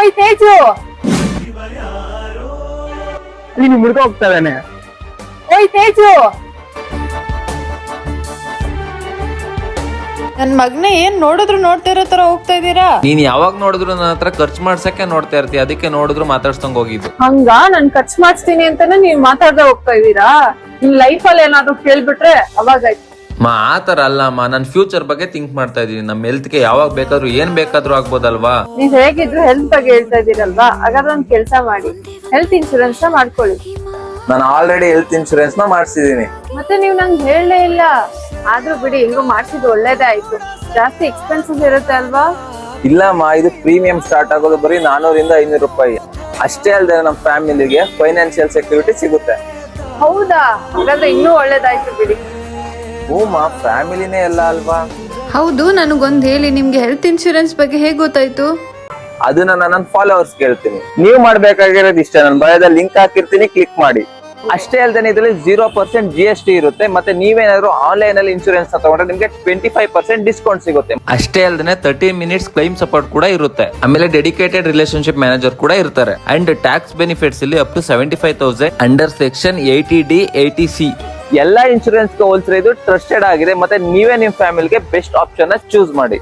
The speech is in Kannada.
ಓಯ್ ತೇಜು, ನೀನು ಮುಡ್ಕ ಹೋಗ್ತಾ ಇದ್ದಾನೆ. ಓಯ್ ತೇಜು. ನನ್ ಮಗ್ನ ಏನ್ ನೋಡಿದ್ರು ನೋಡ್ತಾ ಇರೋ ತರ ಹೋಗ್ತಾ ಇದೀರಾ? ನೀನ್ ಯಾವಾಗ ನೋಡಿದ್ರು ನನ್ನ ಹತ್ರ ಖರ್ಚು ಮಾಡ್ಸಕ್ಕೆ ನೋಡ್ತಾ ಇರ್ತಿ, ಅದಕ್ಕೆ ನೋಡಿದ್ರು ಮಾತಾಡ್ಸ್ದಂಗ್ ಹೋಗಿದ್ದು. ಹಂಗ ನಾನ್ ಖರ್ಚು ಮಾಡಿಸ್ತೀನಿ ಅಂತಾನೆ ನೀವ್ ಮಾತಾಡ್ದೆ ಹೋಗ್ತಾ ಇದೀರಾ? ನಿಮ್ ಲೈಫ್ ಅಲ್ಲಿ ಏನಾದ್ರು ಕೇಳ್ಬಿಟ್ರೆ ಅವಾಗಾಯ್ತು. ಆತರ ಅಲ್ಲಮ್ಮ, ನನ್ ಫ್ಯೂಚರ್ ಬಗ್ಗೆ ಥಿಂಕ್ ಮಾಡ್ತಾ ಇದೀನಿ. ನಮ್ಮ ಹೆಲ್ತ್ಗೆ ಯಾವಾಗ ಬೇಕಾದ್ರೂ ಏನ್ ಬೇಕಾದ್ರೂ ಆಗ್ಬೋದಲ್ವಾ. ನೀವ್ ಹೇಗಿದ್ರು ಹೆಲ್ತ್ ಬಗ್ಗೆ ಹೇಳ್ತಾ ಇದೀರಲ್ವಾ, ಹಾಗಾದ್ರೆ ಒಂದ್ ಕೆಲ್ಸ ಮಾಡಿ, ಹೆಲ್ತ್ ಇನ್ಶೂರೆನ್ಸ್ ನ ಮಾಡ್ಕೊಳ್ಳಿ. ನಾನು ಆಲ್ರೆಡಿ ಹೆಲ್ತ್ ಇನ್ಶೂರೆನ್ಸ್ ನ ಮಾಡ್ಸಿದೀನಿ. ಮತ್ತೆ ನೀವ್ ನಂಗೆ ಹೇಳಲೇ ಇಲ್ಲ. ಆದ್ರೂ ಬಿಡಿ, ಹೆಂಗೋ ಮಾಡ್ಸಿದ್ ಒಳ್ಳೇದೇ ಆಯ್ತು. ಜಾಸ್ತಿ ಎಕ್ಸ್ಪೆನ್ಸಿವ್ ಇರುತ್ತೆ ಅಲ್ವಾ? ಇಲ್ಲಮ್ಮ, ಇದು ಪ್ರೀಮಿಯಂ ಸ್ಟಾರ್ಟ್ ಆಗೋದು ಬರೀ 400-500 ರೂಪಾಯಿ ಅಷ್ಟೇ. ಅಲ್ಲದೆ ನಮ್ಮ ಫ್ಯಾಮಿಲಿಗೆ ಫೈನಾನ್ಷಿಯಲ್ ಸೆಕ್ಯೂರಿಟಿ ಸಿಗುತ್ತೆ. ಹೌದಾ? ಹಾಗಾದ್ರೆ ಇನ್ನೂ ಒಳ್ಳೇದಾಯ್ತು ಬಿಡಿ. ಹೂಮ, ಫ್ಯಾಮಿಲಿನೇ ಎಲ್ಲ ಅಲ್ವಾ. ಹೌದು, ನನಗೊಂದ್ ಹೇಳಿ, ನಿಮ್ಗೆ ಹೆಲ್ತ್ ಇನ್ಶೂರೆನ್ಸ್ ಬಗ್ಗೆ ಹೇಗ್ ಗೊತ್ತಾಯ್ತು? ಅದನ್ನ ನನ್ನ ಫಾಲೋವರ್ಸ್ ಕೇಳ್ತೀನಿ. ನೀವು ಮಾಡ್ಬೇಕಾಗಿರೋದು ಇಷ್ಟ, ನನ್ನ ಬಯೋದಲ್ಲಿ ಲಿಂಕ್ ಹಾಕಿರ್ತೀನಿ, ಕ್ಲಿಕ್ ಮಾಡಿ. ಅಷ್ಟೇ ಅಲ್ಲದೆ ಇದರಲ್ಲಿ 0% GST ಇರುತ್ತೆ. ಮತ್ತೆ ನೀವೇನಾದ್ರು ಆನ್ಲೈನ್ ಅಲ್ಲಿ ಇನ್ಶೂರೆನ್ಸ್ ತಗೊಂಡ್ರೆ ನಿಮ್ಗೆ 25% ಡಿಸ್ಕೌಂಟ್ ಸಿಗುತ್ತೆ. ಅಷ್ಟೇ ಅಲ್ಲದೆ 30 ಮಿನಿಟ್ಸ್ ಕ್ಲೈಮ್ ಸಪೋರ್ಟ್ ಕೂಡ ಇರುತ್ತೆ. ಆಮೇಲೆ ಡೆಡಿಕೇಟೆಡ್ ರಿಲೇಶನ್ಶಿಪ್ ಮ್ಯಾನೇಜರ್ ಕೂಡ ಇರ್ತಾರೆ. ಅಂಡ್ ಟ್ಯಾಕ್ಸ್ ಬೆನಿಫಿಟ್ಸ್ ಇಲ್ಲಿ up to 75,000 under section 80D 80C. ಎಲ್ಲಾ ಇನ್ಶೂರೆನ್ಸ್ ಗೆ ಹೋಲಿಸಿದ್ರೆ ಇದು ಟ್ರಸ್ಟೆಡ್ ಆಗಿದೆ. ಮತ್ತೆ ನೀವೇ ನಿಮ್ ಫ್ಯಾಮಿಲಿಗೆ ಬೆಸ್ಟ್ ಆಪ್ಷನ್ ಚೂಸ್ ಮಾಡಿ.